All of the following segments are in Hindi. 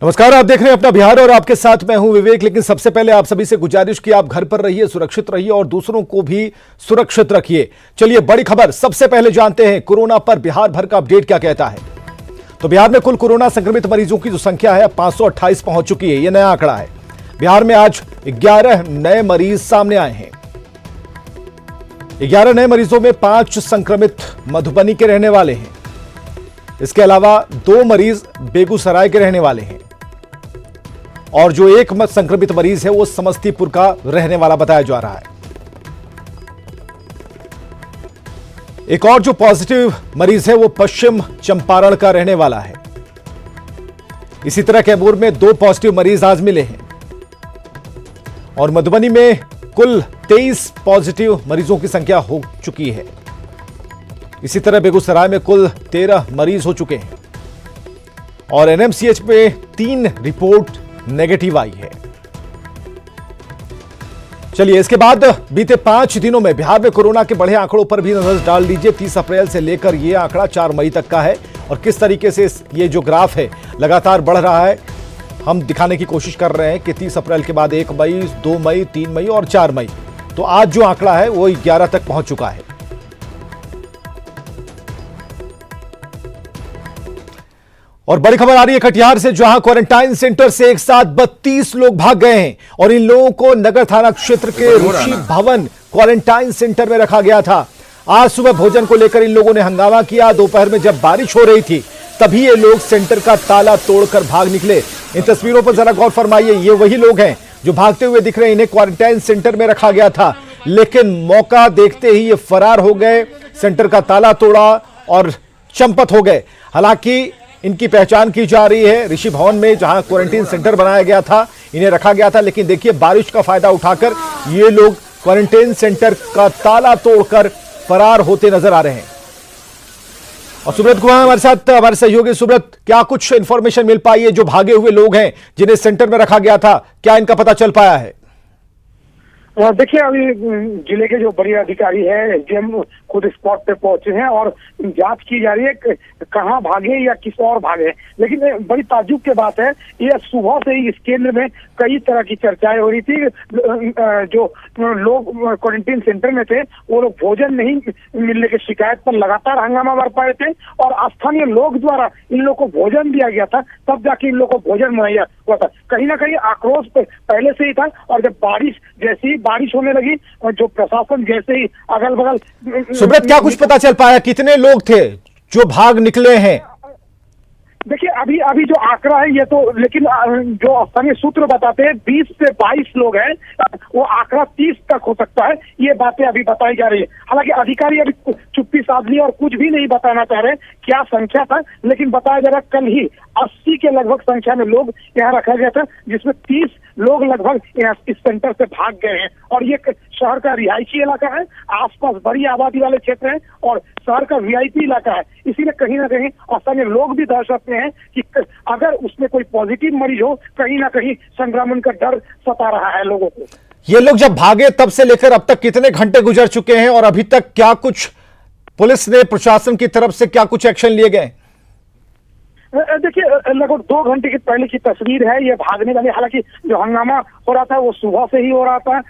नमस्कार, आप देख रहे हैं अपना बिहार और आपके साथ मैं हूं विवेक। लेकिन सबसे पहले आप सभी से गुजारिश कि आप घर पर रहिए, सुरक्षित रहिए और दूसरों को भी सुरक्षित रखिए। चलिए बड़ी खबर सबसे पहले जानते हैं, कोरोना पर बिहार भर का अपडेट क्या कहता है। तो बिहार में कुल कोरोना संक्रमित मरीजों की जो संख्या है 528 पहुंच चुकी है। यह नया आंकड़ा है। बिहार में आज 11 नए मरीज सामने आए हैं। 11 नए मरीजों में 5 संक्रमित मधुबनी के रहने वाले हैं। इसके अलावा 2 मरीज बेगूसराय के रहने वाले हैं और जो एक संक्रमित मरीज है वो समस्तीपुर का रहने वाला बताया जा रहा है। एक और जो पॉजिटिव मरीज है वो पश्चिम चंपारण का रहने वाला है। इसी तरह कैमूर में 2 पॉजिटिव मरीज आज मिले हैं और मधुबनी में कुल 23 पॉजिटिव मरीजों की संख्या हो चुकी है। इसी तरह बेगूसराय में कुल 13 मरीज हो चुके हैं और एनएमसीएच में 3 रिपोर्ट नेगेटिव आई है। चलिए इसके बाद बीते 5 दिनों में बिहार में कोरोना के बढ़े आंकड़ों पर भी नजर डाल लीजिए। 30 अप्रैल से लेकर यह आंकड़ा 4 मई तक का है और किस तरीके से ये जो ग्राफ है लगातार बढ़ रहा है हम दिखाने की कोशिश कर रहे हैं कि 30 अप्रैल के बाद 1 मई, 2 मई, 3 मई और 4 मई। तो आज जो आंकड़ा है वो 11 तक पहुंच चुका है। और बड़ी खबर आ रही है कटिहार से, जहां क्वारंटाइन सेंटर से एक साथ 32 लोग भाग गए हैं और इन लोगों को नगर थाना क्षेत्र के ऋषि भवन क्वारंटाइन सेंटर में रखा गया था। आज सुबह भोजन को लेकर इन लोगों ने हंगामा किया। दोपहर में जब बारिश हो रही थी तभी ये लोग सेंटर का ताला तोड़कर भाग निकले। इन तस्वीरों पर जरा गौर फरमाइए, ये वही लोग हैं जो भागते हुए दिख रहे हैं। इन्हें क्वारंटाइन सेंटर में रखा गया था लेकिन मौका देखते ही ये फरार हो गए, सेंटर का ताला तोड़ा और चंपत हो गए। हालांकि इनकी पहचान की जा रही है। ऋषि भवन में जहां क्वारंटाइन सेंटर बनाया गया था इन्हें रखा गया था, लेकिन देखिए बारिश का फायदा उठाकर ये लोग क्वारंटाइन सेंटर का ताला तोड़कर फरार होते नजर आ रहे हैं। और सुब्रत कुमार हमारे साथ, हमारे सहयोगी। सुब्रत, क्या कुछ इंफॉर्मेशन मिल पाई है जो भागे हुए लोग हैं जिन्हें सेंटर में रखा गया था, क्या इनका पता चल पाया है? देखिए, अभी जिले के जो बड़े अधिकारी है एसडीएम खुद स्पॉट पे पहुंचे हैं और जांच की जा रही है कहां भागे या किस और भागे। लेकिन बड़ी ताज्जुब की बात है, ये सुबह से ही इस केंद्र में कई तरह की चर्चाएं हो रही थी। जो लोग क्वारंटीन सेंटर में थे वो लोग भोजन नहीं मिलने की शिकायत पर लगातार हंगामा बरपा रहे थे और स्थानीय लोग द्वारा इन लोग को भोजन दिया गया था, तब जाके इन लोग को भोजन मुहैया हुआ था। कहीं ना कहीं आक्रोश पहले से ही था और जब जैसे ही बारिश होने लगी और जो प्रशासन जैसे ही अगल बगल। सुब्रत, क्या कुछ पता चल पाया, कितने लोग थे जो भाग निकले हैं? देखिए, अभी जो आंकड़ा है ये तो, लेकिन जो स्थानीय सूत्र बताते हैं 20 से 22 लोग हैं, वो आंकड़ा 30 तक हो सकता है, ये बातें अभी बताई जा रही है। हालांकि अधिकारी अभी चुप्पी साध ली और कुछ भी नहीं बताना चाह रहे क्या संख्या था, लेकिन बताया जा रहा है कल ही 80 के लगभग संख्या में लोग यहाँ रखा गया था, जिसमें 30 लोग लगभग यहाँ इस सेंटर से भाग गए हैं। और ये शहर का रिहायशी इलाका है, आसपास बड़ी आबादी वाले क्षेत्र हैं और शहर का वीआईपी इलाका है, इसीलिए कहीं ना कहीं स्थानीय लोग भी दहशत में हैं कि अगर उसमें कोई पॉजिटिव मरीज हो, कहीं ना कहीं संक्रमण का डर सता रहा है लोगों को। ये लोग जब भागे तब से लेकर अब तक कितने घंटे गुजर चुके हैं और अभी तक क्या कुछ पुलिस ने, प्रशासन की तरफ से क्या कुछ एक्शन लिए गए? देखिए, लगभग 2 घंटे की पहले की तस्वीर है ये भागने वाली। हालांकि जो हंगामा हो रहा था वो सुबह से ही हो रहा था।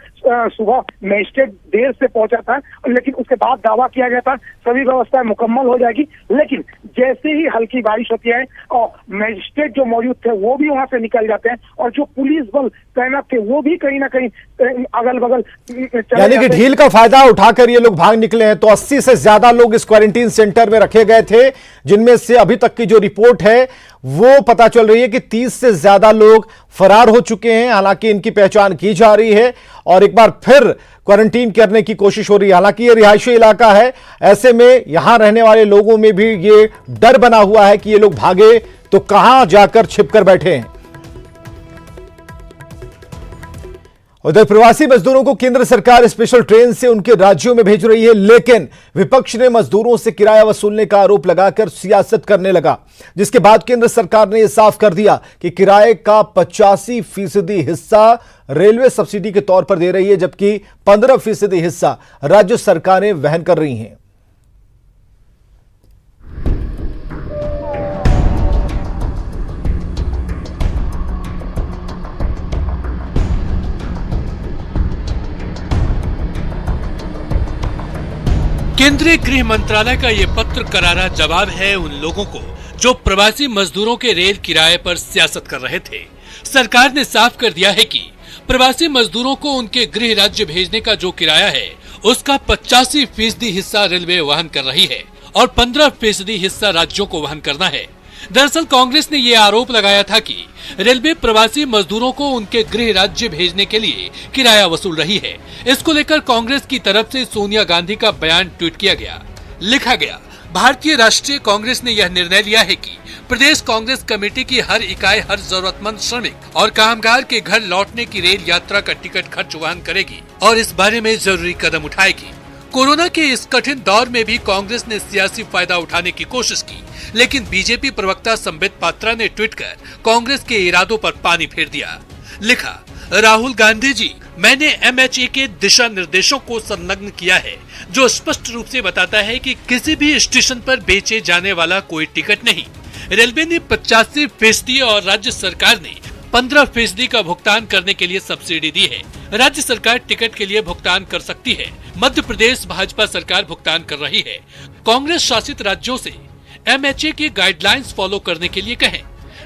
सुबह मजिस्ट्रेट देर से पहुंचा था, लेकिन उसके बाद दावा किया गया था सभी व्यवस्थाएं मुकम्मल हो जाएगी। लेकिन जैसे ही हल्की बारिश होती है और मजिस्ट्रेट जो मौजूद थे वो भी वहां से निकल जाते हैं और जो पुलिस बल तैनात थे वो भी कहीं ना कहीं अगल बगल, यानी कि ढील का फायदा उठाकर ये लोग भाग निकले हैं। तो 80 से ज्यादा लोग इस क्वारंटीन सेंटर में रखे गए थे, जिनमें से अभी तक की जो रिपोर्ट है वो पता चल रही है कि 30 से ज्यादा लोग फरार हो चुके हैं। हालांकि इनकी पहचान की जा रही है और एक बार फिर क्वारंटीन करने की कोशिश हो रही है। हालांकि ये रिहायशी इलाका है, ऐसे में यहां रहने वाले लोगों में भी ये डर बना हुआ है कि ये लोग भागे तो कहां जाकर छिपकर बैठे हैं। उधर प्रवासी मजदूरों को केंद्र सरकार स्पेशल ट्रेन से उनके राज्यों में भेज रही है, लेकिन विपक्ष ने मजदूरों से किराया वसूलने का आरोप लगाकर सियासत करने लगा, जिसके बाद केंद्र सरकार ने यह साफ कर दिया कि किराए का 85% हिस्सा रेलवे सब्सिडी के तौर पर दे रही है, जबकि 15% हिस्सा राज्य सरकारें वहन कर रही हैं। केंद्रीय गृह मंत्रालय का ये पत्र करारा जवाब है उन लोगों को जो प्रवासी मजदूरों के रेल किराए पर सियासत कर रहे थे। सरकार ने साफ कर दिया है कि प्रवासी मजदूरों को उनके गृह राज्य भेजने का जो किराया है उसका 85% हिस्सा रेलवे वहन कर रही है और 15% हिस्सा राज्यों को वहन करना है। दरअसल कांग्रेस ने ये आरोप लगाया था कि रेलवे प्रवासी मजदूरों को उनके गृह राज्य भेजने के लिए किराया वसूल रही है। इसको लेकर कांग्रेस की तरफ से सोनिया गांधी का बयान ट्वीट किया गया। लिखा गया, भारतीय राष्ट्रीय कांग्रेस ने यह निर्णय लिया है कि प्रदेश कांग्रेस कमेटी की हर इकाई हर जरूरतमंद श्रमिक और कामगार के घर लौटने की रेल यात्रा का टिकट खर्च वहन करेगी और इस बारे में जरूरी कदम उठाएगी। कोरोना के इस कठिन दौर में भी कांग्रेस ने सियासी फायदा उठाने की कोशिश की, लेकिन बीजेपी प्रवक्ता संबित पात्रा ने ट्वीट कर कांग्रेस के इरादों पर पानी फेर दिया। लिखा, राहुल गांधी जी, मैंने MHA के दिशा निर्देशों को संलग्न किया है जो स्पष्ट रूप से बताता है कि किसी भी स्टेशन पर बेचे जाने वाला कोई टिकट नहीं। रेलवे ने 85% और राज्य सरकार ने 15% का भुगतान करने के लिए सब्सिडी दी है। राज्य सरकार टिकट के लिए भुगतान कर सकती है। मध्य प्रदेश भाजपा सरकार भुगतान कर रही है। कांग्रेस शासित राज्यों से MHA की गाइडलाइंस फॉलो करने के लिए कहें।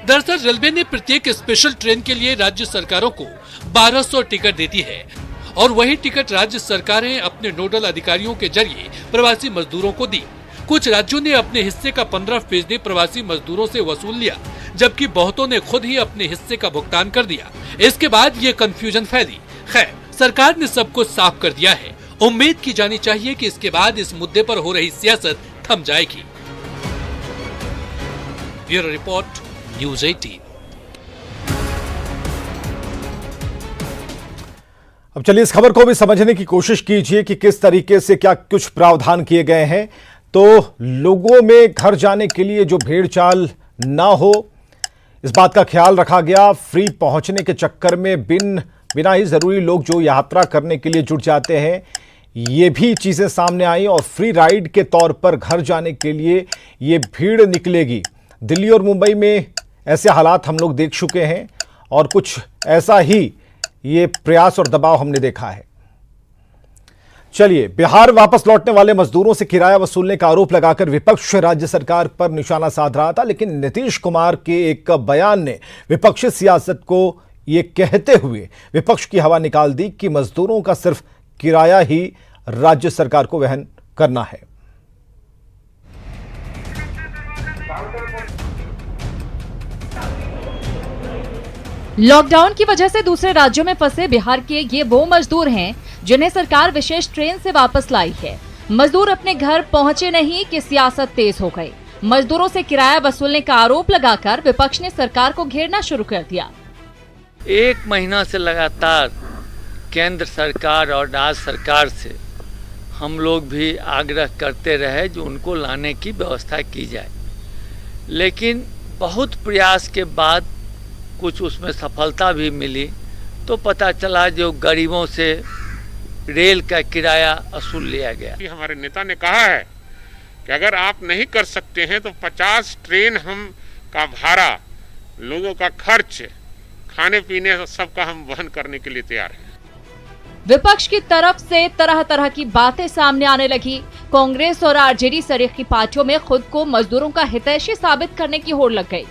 दरअसल रेलवे ने प्रत्येक स्पेशल ट्रेन के लिए राज्य सरकारों को 1200 टिकट देती है और वही टिकट राज्य सरकारें अपने नोडल अधिकारियों के जरिए प्रवासी मजदूरों को दी। कुछ राज्यों ने अपने हिस्से का 15% प्रवासी मजदूरों से वसूल लिया, जबकि बहुतों ने खुद ही अपने हिस्से का भुगतान कर दिया। इसके बाद ये कंफ्यूजन फैली। खैर, सरकार ने सब कुछ साफ कर दिया है। उम्मीद की जानी चाहिए कि इसके बाद इस मुद्दे पर हो रही सियासत थम जाएगी। Bureau report, news 18। अब चलिए इस खबर को भी समझने की कोशिश कीजिए कि किस तरीके से क्या कुछ प्रावधान किए गए हैं। तो लोगों में घर जाने के लिए जो भेड़ चाल ना हो, इस बात का ख्याल रखा गया। फ्री पहुंचने के चक्कर में बिना ही जरूरी लोग जो यात्रा करने के लिए जुट जाते हैं, ये भी चीजें सामने आई और फ्री राइड के तौर पर घर जाने के लिए ये भीड़ निकलेगी। दिल्ली और मुंबई में ऐसे हालात हम लोग देख चुके हैं और कुछ ऐसा ही ये प्रयास और दबाव हमने देखा है। चलिए, बिहार वापस लौटने वाले मजदूरों से किराया वसूलने का आरोप लगाकर विपक्ष राज्य सरकार पर निशाना साध रहा था, लेकिन नीतीश कुमार के एक बयान ने विपक्षी सियासत को ये कहते हुए विपक्ष की हवा निकाल दी कि मजदूरों का सिर्फ किराया ही राज्य सरकार को वहन करना है। लॉकडाउन की वजह से दूसरे राज्यों में फंसे बिहार के ये वो मजदूर हैं जिन्हें सरकार विशेष ट्रेन से वापस लाई है। मजदूर अपने घर पहुंचे नहीं कि सियासत तेज हो गई। मजदूरों से किराया वसूलने का आरोप लगाकर विपक्ष ने सरकार को घेरना शुरू कर दिया। 1 महीना से लगातार केंद्र सरकार और राज्य सरकार से हम लोग भी आग्रह करते रहे जो उनको लाने की व्यवस्था की जाए, लेकिन बहुत प्रयास के बाद कुछ उसमें सफलता भी मिली तो पता चला जो गरीबों से रेल का किराया वसूल लिया गया। हमारे नेता ने कहा है कि अगर आप नहीं कर सकते हैं तो 50 ट्रेन हम का भाड़ा, लोगों का खर्च, खाने पीने सबका हम वहन करने के लिए तैयार हैं। विपक्ष की तरफ से तरह तरह की बातें सामने आने लगी। कांग्रेस और आरजेडी सरीखी पार्टियों में खुद को मजदूरों का हितैषी साबित करने की होड़ लग गई।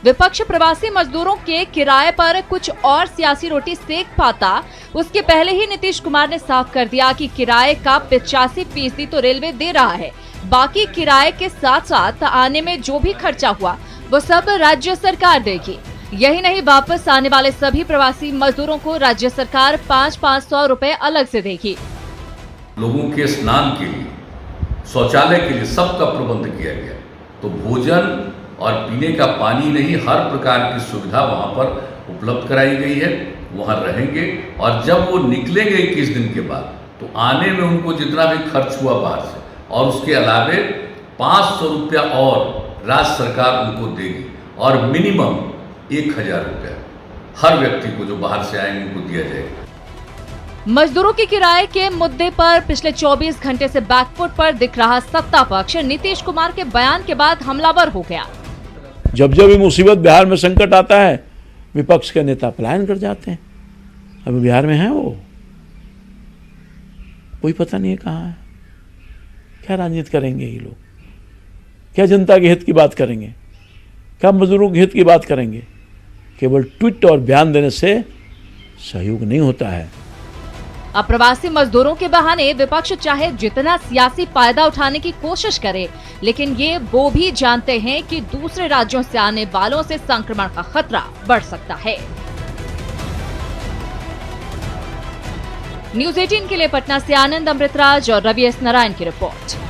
विपक्ष प्रवासी मजदूरों के किराए पर कुछ और सियासी रोटी सेक पाता, उसके पहले ही नीतीश कुमार ने साफ कर दिया कि किराए का 85% तो रेलवे दे रहा है। बाकी किराए के साथ साथ आने में जो भी खर्चा हुआ वो सब राज्य सरकार देगी। यही नहीं, वापस आने वाले सभी प्रवासी मजदूरों को राज्य सरकार 500-500 रुपए अलग से देगी। लोगों के स्नान के लिए, शौचालय के लिए सबका प्रबंध किया गया। तो भोजन और पीने का पानी नहीं, हर प्रकार की सुविधा वहाँ पर उपलब्ध कराई गई है। वहाँ रहेंगे और जब वो निकलेंगे 21 दिन के बाद तो आने में उनको जितना भी खर्च हुआ बाहर से और उसके अलावे 500 रुपया और राज्य सरकार उनको देगी और मिनिमम 1000 रुपया हर व्यक्ति को जो बाहर से आएंगे उनको दिया जाएगा। मजदूरों के किराए के मुद्दे पर पिछले 24 घंटे से बैकफुट पर दिख रहा सत्ता पक्ष नीतीश कुमार के बयान के बाद हमलावर हो गया। जब जब ये मुसीबत बिहार में संकट आता है, विपक्ष के नेता पलायन कर जाते हैं। अभी बिहार में है वो, कोई पता नहीं है कहाँ है, क्या राजनीति करेंगे ये लोग? क्या जनता के हित की बात करेंगे? क्या मजदूरों के हित की बात करेंगे? केवल ट्वीट और बयान देने से सहयोग नहीं होता है। अप्रवासी मजदूरों के बहाने विपक्ष चाहे जितना सियासी फायदा उठाने की कोशिश करे, लेकिन ये वो भी जानते हैं कि दूसरे राज्यों से आने वालों से संक्रमण का खतरा बढ़ सकता है। न्यूज़ 18 के लिए पटना से आनंद अमृतराज और रवि एस नारायण की रिपोर्ट।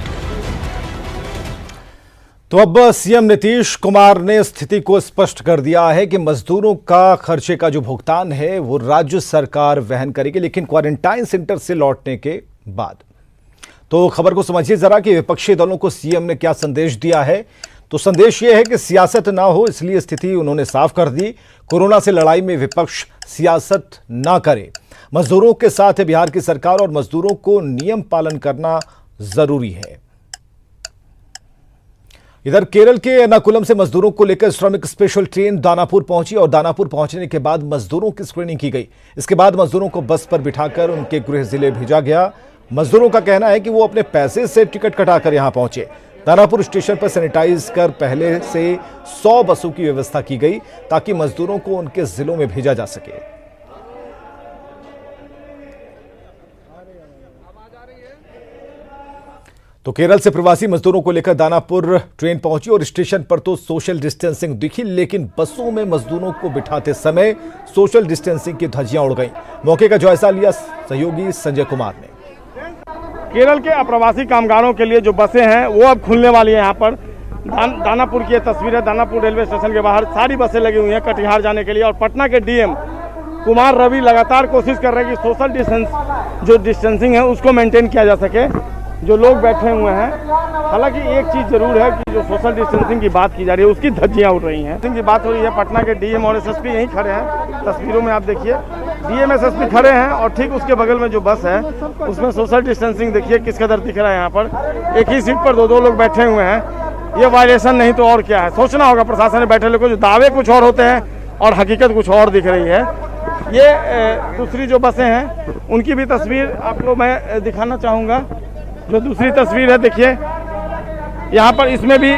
तो अब सीएम नीतीश कुमार ने स्थिति को स्पष्ट कर दिया है कि मजदूरों का खर्चे का जो भुगतान है वो राज्य सरकार वहन करेगी, लेकिन क्वारंटाइन सेंटर से लौटने के बाद। तो खबर को समझिए जरा कि विपक्षी दलों को सीएम ने क्या संदेश दिया है। तो संदेश ये है कि सियासत ना हो, इसलिए स्थिति उन्होंने साफ कर दी। कोरोना से लड़ाई में विपक्ष सियासत ना करे, मजदूरों के साथ है बिहार की सरकार और मजदूरों को नियम पालन करना जरूरी है। इधर केरल के एर्नाकुलम से मजदूरों को लेकर श्रमिक स्पेशल ट्रेन दानापुर पहुंची और दानापुर पहुंचने के बाद मजदूरों की स्क्रीनिंग की गई। इसके बाद मजदूरों को बस पर बिठाकर उनके गृह जिले भेजा गया। मजदूरों का कहना है कि वो अपने पैसे से टिकट कटाकर यहां पहुंचे। दानापुर स्टेशन पर सैनिटाइज कर पहले से 100 बसों की व्यवस्था की गई ताकि मजदूरों को उनके जिलों में भेजा जा सके। तो केरल से प्रवासी मजदूरों को लेकर दानापुर ट्रेन पहुंची और स्टेशन पर तो सोशल डिस्टेंसिंग दिखी, लेकिन बसों में मजदूरों को बिठाते समय सोशल डिस्टेंसिंग की धज्जियां उड़ गईं। मौके का जायजा लिया सहयोगी संजय कुमार ने। केरल के अप्रवासी कामगारों के लिए जो बसें हैं वो अब खुलने वाली है। यहाँ पर दानापुर की तस्वीर है। दानापुर रेलवे स्टेशन के बाहर सारी बसें लगी हुई हैं कटिहार जाने के लिए और पटना के डीएम कुमार रवि लगातार कोशिश कर रहे हैं कि सोशल डिस्टेंसिंग है उसको मेंटेन किया जा सके। जो लोग बैठे हुए हैं, हालांकि एक चीज़ जरूर है कि जो सोशल डिस्टेंसिंग की बात की जा रही है उसकी धज्जियां उड़ रही हैं। की बात हो रही है, पटना के डीएम और एसएसपी यहीं खड़े हैं। तस्वीरों में आप देखिए डीएम एसएसपी खड़े हैं और ठीक उसके बगल में जो बस है उसमें सोशल डिस्टेंसिंग देखिए किस कदर दिख रहा है। यहाँ पर एक ही सीट पर दो लोग बैठे हुए हैं। ये वायलेशन नहीं तो और क्या है। सोचना होगा प्रशासन ने बैठे लोगों को, जो दावे कुछ और होते हैं और हकीकत कुछ और दिख रही है। ये दूसरी जो बसें हैं उनकी भी तस्वीर आपको मैं दिखाना चाहूँगा। जो दूसरी तस्वीर है देखिए, यहाँ पर इसमें भी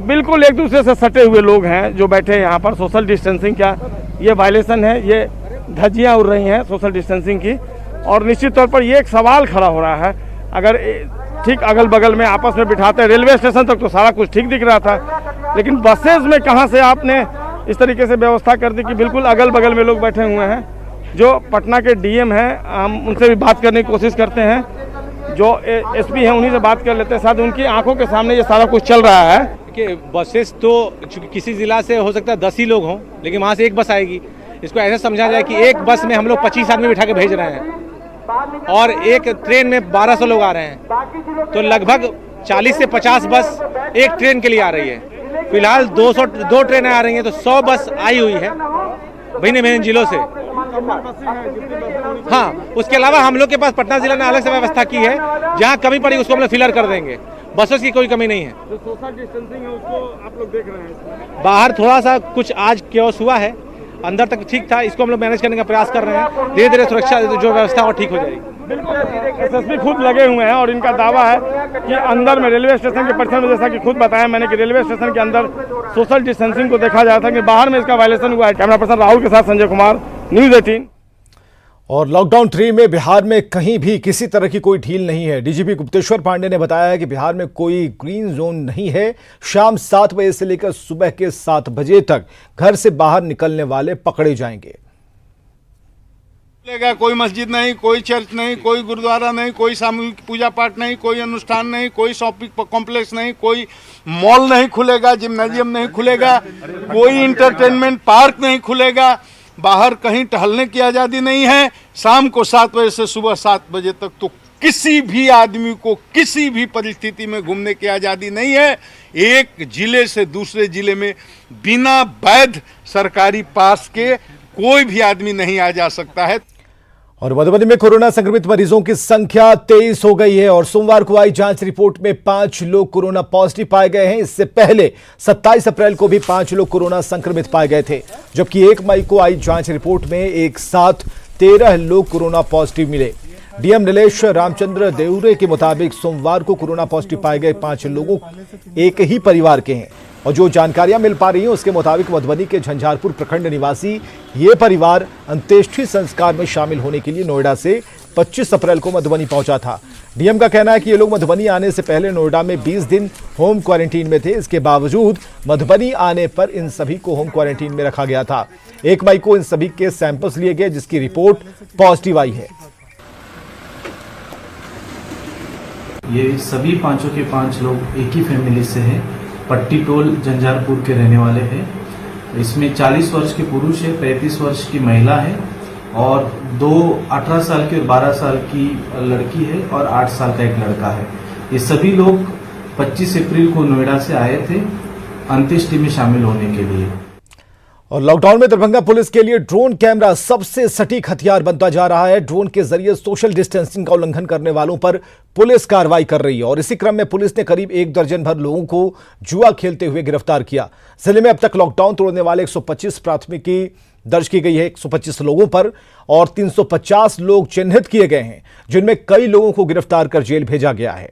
बिल्कुल एक दूसरे से सटे हुए लोग हैं जो बैठे हैं यहाँ पर। सोशल डिस्टेंसिंग का ये वायलेशन है, ये धज्जियाँ उड़ रही हैं सोशल डिस्टेंसिंग की। और निश्चित तौर पर ये एक सवाल खड़ा हो रहा है, अगर ठीक अगल बगल में आपस में बिठाते हैं, रेलवे स्टेशन तक तो सारा कुछ ठीक दिख रहा था, लेकिन बसेज में कहाँ से आपने इस तरीके से व्यवस्था कर दी कि बिल्कुल अगल बगल में लोग बैठे हुए हैं। जो पटना के डीएम हैं हम उनसे भी बात करने की कोशिश करते हैं, जो एसपी हैं उन्हीं से बात कर लेते हैं। साथ उनकी आंखों के सामने ये सारा कुछ चल रहा है कि बसेस तो चूँकि किसी ज़िला से हो सकता है 10 ही लोग हों, लेकिन वहाँ से एक बस आएगी। इसको ऐसे समझा जाए कि एक बस में हम लोग 25 आदमी बिठा के भेज रहे हैं और एक ट्रेन में 1200 लोग आ रहे हैं, तो लगभग 40 से 50 बस एक ट्रेन के लिए आ रही है। फिलहाल 2 ट्रेनें आ रही हैं, तो 100 बस आई हुई है भिन्न भिन्न जिलों से। हाँ, उसके अलावा हम लोग के पास पटना जिला ने अलग से व्यवस्था की है, जहाँ कमी पड़ी उसको हम लोग फिलर कर देंगे। बसों की कोई कमी नहीं है। जो सोशल डिस्टेंसिंग है उसको आप लोग देख रहे हैं। बाहर थोड़ा सा कुछ आज केओस हुआ है, अंदर तक ठीक था, इसको हम लोग मैनेज करने का प्रयास कर रहे हैं। धीरे धीरे सुरक्षा जो व्यवस्था और ठीक हो जाएगी। बिल्कुल एसएसपी खुद लगे हुए हैं और इनका दावा है कि अंदर में रेलवे स्टेशन के परिसर में, जैसा कि खुद बताया मैंने कि रेलवे स्टेशन के अंदर सोशल डिस्टेंसिंग को देखा जा था कि बाहर में इसका वायलेशन हुआ है। कैमरा पर्सन राहुल के साथ संजय कुमार, न्यूज़ 18। और लॉकडाउन 3 में बिहार में कहीं भी किसी तरह की कोई ढील नहीं है। डीजीपी गुप्तेश्वर पांडे ने बताया है कि बिहार में कोई ग्रीन जोन नहीं है। शाम 7 बजे से लेकर सुबह के 7 बजे तक घर से बाहर निकलने वाले पकड़े जाएंगे। कोई मस्जिद नहीं, कोई चर्च नहीं, कोई गुरुद्वारा नहीं, कोई सामूहिक पूजा पाठ नहीं, कोई अनुष्ठान नहीं, कोई शॉपिंग कॉम्प्लेक्स नहीं, कोई मॉल नहीं खुलेगा, जिम्नाजियम नहीं खुलेगा, कोई इंटरटेनमेंट पार्क नहीं खुलेगा। बाहर कहीं टहलने की आज़ादी नहीं है। शाम को 7 बजे से सुबह 7 बजे तक तो किसी भी आदमी को किसी भी परिस्थिति में घूमने की आज़ादी नहीं है। एक जिले से दूसरे जिले में बिना वैध सरकारी पास के कोई भी आदमी नहीं आ जा सकता है। और मधुबनी में कोरोना संक्रमित मरीजों की संख्या 23 हो गई है और सोमवार को आई जांच रिपोर्ट में 5 लोग कोरोना पॉजिटिव पाए गए हैं। इससे पहले 27 अप्रैल को भी 5 लोग कोरोना संक्रमित पाए गए थे, जबकि 1 मई को आई जांच रिपोर्ट में एक साथ 13 लोग कोरोना पॉजिटिव मिले। डीएम नीलेश रामचंद्र देउरे के मुताबिक सोमवार को कोरोना पॉजिटिव पाए गए 5 लोगों एक ही परिवार के हैं और जो जानकारियां मिल पा रही हैं उसके मुताबिक मधुबनी के झंझारपुर प्रखंड निवासी ये परिवार अंत्येष्टि संस्कार में शामिल होने के लिए नोएडा से 25 अप्रैल को मधुबनी पहुंचा था। डीएम का कहना है कि ये लोग मधुबनी आने से पहले नोएडा में 20 दिन होम क्वारंटीन में थे। इसके बावजूद मधुबनी आने पर इन सभी को होम क्वारंटीन में रखा गया था। 1 मई को इन सभी के सैंपल्स लिए गए जिसकी रिपोर्ट पॉजिटिव आई है। ये सभी पांचों के 5 लोग एक ही फैमिली से हैं। पट्टी टोल झंझारपुर के रहने वाले हैं। इसमें 40 वर्ष के पुरुष है, 35 वर्ष की महिला है और 2 18 साल की और 12 साल की लड़की है और 8 साल का एक लड़का है। ये सभी लोग 25 अप्रैल को नोएडा से आए थे अंत्येष्टि में शामिल होने के लिए। और लॉकडाउन में दरभंगा पुलिस के लिए ड्रोन कैमरा सबसे सटीक हथियार बनता जा रहा है। ड्रोन के जरिए सोशल डिस्टेंसिंग का उल्लंघन करने वालों पर पुलिस कार्रवाई कर रही है और इसी क्रम में पुलिस ने करीब 1 दर्जन भर लोगों को जुआ खेलते हुए गिरफ्तार किया। जिले में अब तक लॉकडाउन तोड़ने वाले 125 प्राथमिकी दर्ज की गई है 125 लोगों पर और 350 लोग चिन्हित किए गए हैं जिनमें कई लोगों को गिरफ्तार कर जेल भेजा गया है।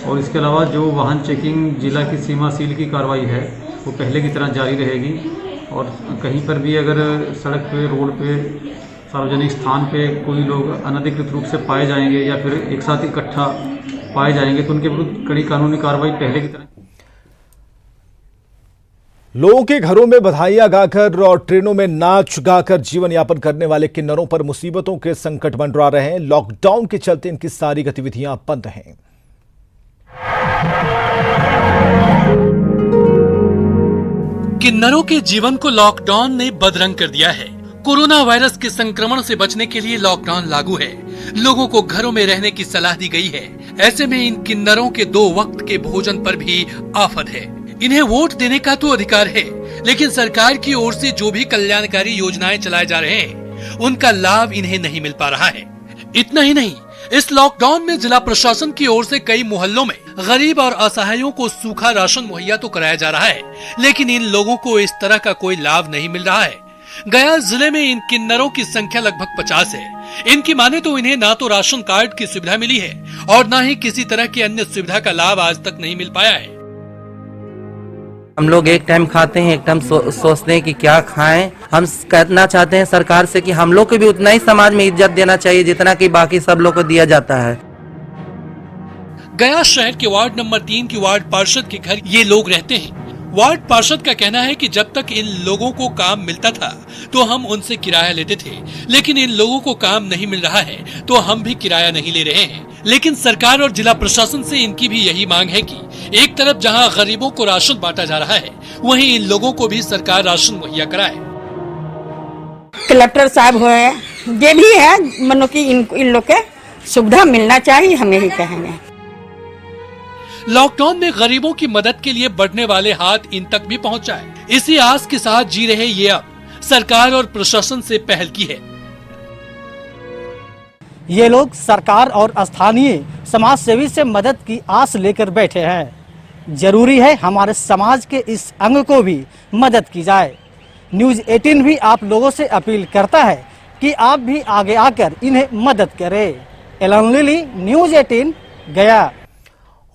और इसके अलावा जो वाहन चेकिंग जिला की सीमा सील की कार्रवाई है वो पहले की तरह जारी रहेगी और कहीं पर भी अगर सड़क पे, रोड पे, सार्वजनिक स्थान पे कोई लोग अनधिकृत रूप से पाए जाएंगे या फिर एक साथ इकट्ठा पाए जाएंगे तो उनके विरुद्ध कड़ी कानूनी कार्रवाई पहले की तरह। लोगों के घरों में बधाइयां गाकर और ट्रेनों में नाच गाकर जीवन यापन करने वाले किन्नरों पर मुसीबतों के संकट मंडरा रहे हैं। लॉकडाउन के चलते इनकी सारी गतिविधियां बंद हैं। किन्नरों के जीवन को लॉकडाउन ने बदरंग कर दिया है। कोरोना वायरस के संक्रमण से बचने के लिए लॉकडाउन लागू है। लोगों को घरों में रहने की सलाह दी गई है। ऐसे में इन किन्नरों के 2 वक्त के भोजन पर भी आफत है। इन्हें वोट देने का तो अधिकार है, लेकिन सरकार की ओर से जो भी कल्याणकारी योजनाएं चलाए जा रहे हैं उनका लाभ इन्हें नहीं मिल पा रहा है। इतना ही नहीं, इस लॉकडाउन में जिला प्रशासन की ओर से कई मोहल्लों में गरीब और असहायों को सूखा राशन मुहैया तो कराया जा रहा है, लेकिन इन लोगों को इस तरह का कोई लाभ नहीं मिल रहा है। गया जिले में इन किन्नरों की संख्या लगभग 50 है। इनकी माने तो इन्हें ना तो राशन कार्ड की सुविधा मिली है और ना ही किसी तरह की अन्य सुविधा का लाभ आज तक नहीं मिल पाया है। हम लोग एक टाइम खाते हैं, एक टाइम सोचते हैं कि क्या खाएं। हम कहना चाहते हैं सरकार से कि हम लोग को भी उतना ही समाज में इज्जत देना चाहिए जितना कि बाकी सब लोग को दिया जाता है। गया शहर के वार्ड नंबर 3 की वार्ड पार्षद के घर ये लोग रहते हैं। वार्ड पार्षद का कहना है कि जब तक इन लोगों को काम मिलता था तो हम उनसे किराया लेते थे, लेकिन इन लोगों को काम नहीं मिल रहा है तो हम भी किराया नहीं ले रहे हैं। लेकिन सरकार और जिला प्रशासन से इनकी भी यही मांग है कि एक तरफ जहां गरीबों को राशन बांटा जा रहा है, वहीं इन लोगों को भी सरकार राशन मुहैया कराए। कलेक्टर साहब हुए ये भी है, मनो कि इन लोग के सुविधा मिलना चाहिए, हम यही कहेंगे। लॉकडाउन में गरीबों की मदद के लिए बढ़ने वाले हाथ इन तक भी पहुंचाए, इसी आस के साथ जी रहे ये अब सरकार और प्रशासन से पहल की है। ये लोग सरकार और स्थानीय समाज सेवी से मदद की आस लेकर बैठे हैं। जरूरी है हमारे समाज के इस अंग को भी मदद की जाए। न्यूज़ 18 भी आप लोगों से अपील करता है कि आप भी आगे आकर इन्हें मदद करें। एलन लिली, न्यूज़ 18 गया।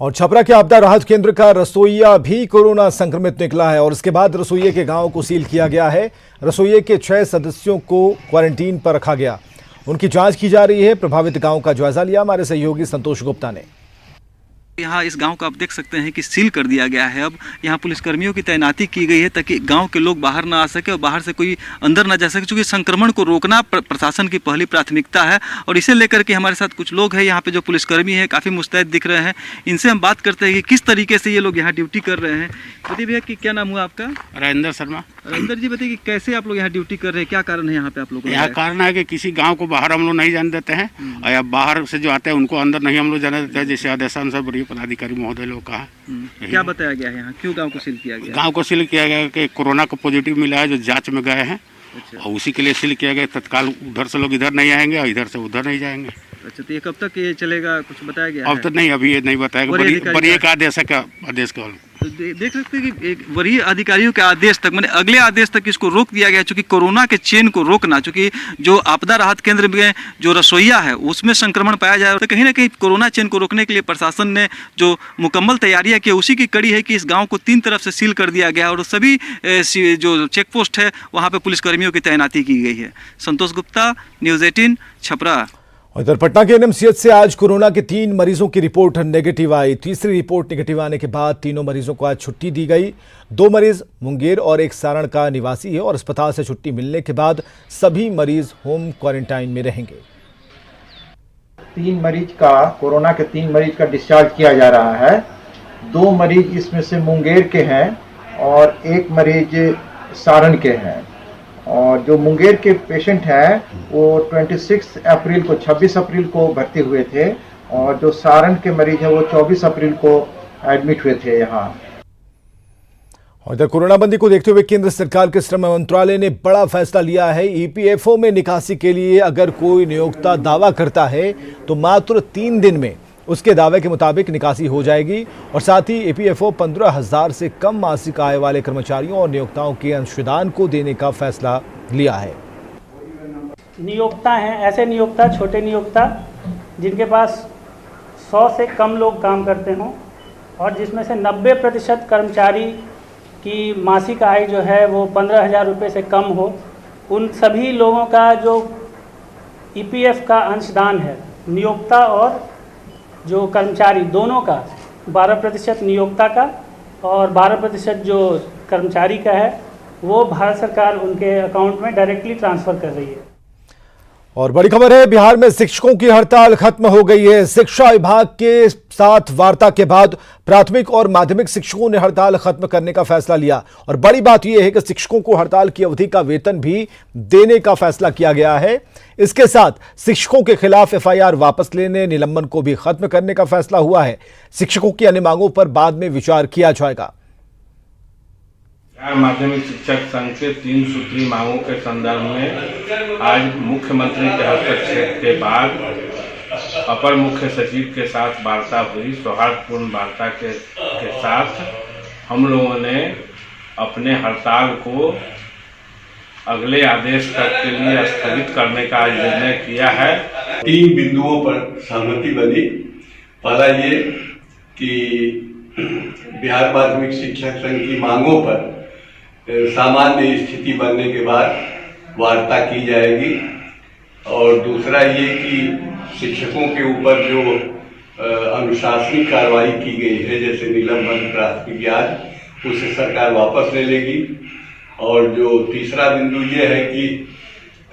और छपरा के आपदा राहत केंद्र का रसोइया भी कोरोना संक्रमित निकला है और इसके बाद रसोइये के गांव को सील किया गया है। रसोइये के 6 सदस्यों को क्वारंटीन पर रखा गया, उनकी जांच की जा रही है। प्रभावित गांव का जायजा लिया हमारे सहयोगी संतोष गुप्ता ने। यहाँ इस गांव का आप देख सकते हैं कि सील कर दिया गया है। अब यहाँ पुलिसकर्मियों की तैनाती की गई है ताकि गांव के लोग बाहर ना आ सके और बाहर से कोई अंदर ना जा सके, क्योंकि संक्रमण को रोकना प्रशासन की पहली प्राथमिकता है। और इसे लेकर के हमारे साथ कुछ लोग हैं यहाँ पे जो पुलिसकर्मी हैं, काफ़ी मुस्तैद दिख रहे हैं। इनसे हम बात करते हैं कि किस तरीके से ये लोग यहाँ ड्यूटी कर रहे हैं। बताइए भैया कि क्या नाम हुआ आपका? राजेंद्र शर्मा। राजेंद्र जी, बताइए कि कैसे आप लोग यहाँ ड्यूटी कर रहे हैं, क्या कारण है यहाँ पे आप लोग? यहाँ कारण है कि किसी गांव को बाहर हम लोग नहीं जाने देते हैं और या बाहर से जो आते हैं उनको अंदर नहीं हम लोग जाने देते हैं, जैसे आदेशान सब बड़ी पदाधिकारी महोदय लोग का है। क्या बताया गया है यहाँ, क्यों गाँव को सील किया गया? गाँव को सील किया गया कि कोरोना का पॉजिटिव मिला है जो जाँच में गए हैं। अच्छा। और उसी के लिए सील किया गया। तत्काल उधर से लोग इधर नहीं आएंगे और इधर से उधर नहीं जाएंगे। अच्छा, तो ये कब तक ये चलेगा, कुछ बताया गया अब तो नहीं, अभी ये नहीं बताया। वरीय का आदेश का आदेश का तो देख सकते हैं कि एक वरीय अधिकारियों के आदेश तक, माने अगले आदेश तक इसको रोक दिया गया, चूंकि कोरोना के चेन को रोकना, चूंकि जो आपदा राहत केंद्र में जो रसोईया है उसमें संक्रमण पाया जाए, तो कहीं ना कहीं कोरोना चेन को रोकने के लिए प्रशासन ने जो मुकम्मल तैयारियां की, उसी की कड़ी है कि इस गाँव को 3 तरफ से सील कर दिया गया और सभी जो चेक पोस्ट है वहाँ पे पुलिसकर्मियों की तैनाती की गई है। संतोष गुप्ता, न्यूज़ 18, छपरा। इधर पटना के एनएमसीएच से आज कोरोना के 3 मरीजों की रिपोर्ट नेगेटिव आई। तीसरी रिपोर्ट नेगेटिव आने के बाद तीनों मरीजों को आज छुट्टी दी गई। 2 मरीज मुंगेर और एक सारण का निवासी है और अस्पताल से छुट्टी मिलने के बाद सभी मरीज होम क्वारंटाइन में रहेंगे। 3 मरीज का, कोरोना के 3 मरीज का डिस्चार्ज किया जा रहा है। 2 मरीज इसमें से मुंगेर के हैं और 1 मरीज सारण के हैं। और जो मुंगेर के पेशेंट हैं वो 26 अप्रैल को 26 अप्रैल को भर्ती हुए थे और जो सारण के मरीज हैं वो 24 अप्रैल को एडमिट हुए थे यहाँ। और इधर कोरोना बंदी को देखते हुए केंद्र सरकार के श्रम मंत्रालय ने बड़ा फैसला लिया है। ईपीएफओ में निकासी के लिए अगर कोई नियोक्ता दावा करता है तो मात्र 3 दिन में उसके दावे के मुताबिक निकासी हो जाएगी और साथ ही ईपीएफओ 15,000 से कम मासिक आय वाले कर्मचारियों और नियोक्ताओं के अंशदान को देने का फैसला लिया है। नियोक्ता हैं ऐसे नियोक्ता, छोटे नियोक्ता जिनके पास 100 से कम लोग काम करते हों और जिसमें से 90% कर्मचारी की मासिक आय जो है वो 15,000 रुपये से कम हो, उन सभी लोगों का जो ईपीएफ का अंशदान है, नियोक्ता और जो कर्मचारी दोनों का 12% नियोक्ता का और 12% जो कर्मचारी का है, वो भारत सरकार उनके अकाउंट में डायरेक्टली ट्रांसफर कर रही है। और बड़ी खबर है, बिहार में शिक्षकों की हड़ताल खत्म हो गई है। शिक्षा विभाग के साथ वार्ता के बाद प्राथमिक और माध्यमिक शिक्षकों ने हड़ताल खत्म करने का फैसला लिया और बड़ी बात यह है कि शिक्षकों को हड़ताल की अवधि का वेतन भी देने का फैसला किया गया है। इसके साथ शिक्षकों के खिलाफ एफआईआर वापस लेने, निलंबन को भी खत्म करने का फैसला हुआ है। शिक्षकों की अन्य मांगों पर बाद में विचार किया जाएगा। बिहार माध्यमिक शिक्षक संघ के 3 सूत्री मांगों के संदर्भ में आज मुख्यमंत्री के हस्तक्षेप के बाद अपर मुख्य सचिव के साथ वार्ता हुई। सौहार्दपूर्ण वार्ता के साथ हम लोगों ने अपने हड़ताल को अगले आदेश तक के लिए स्थगित करने का निर्णय किया है। 3 बिंदुओं पर सहमति बनी। पहला ये कि बिहार माध्यमिक शिक्षक संघ की मांगों पर सामान्य स्थिति बनने के बाद वार्ता की जाएगी और दूसरा ये कि शिक्षकों के ऊपर जो अनुशासनिक कार्रवाई की गई है, जैसे निलंबन, प्राथमिक जांच, उसे सरकार वापस ले लेगी। और जो तीसरा बिंदु ये है कि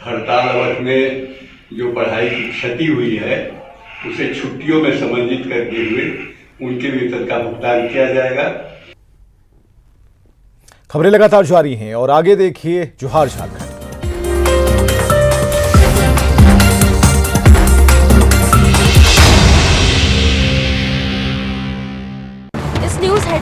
हड़ताल अवधि में जो पढ़ाई की क्षति हुई है उसे छुट्टियों में समन्वित करते हुए उनके वेतन का भुगतान किया जाएगा। खबरें लगातार जारी हैं और आगे देखिए जोहार झारखंड।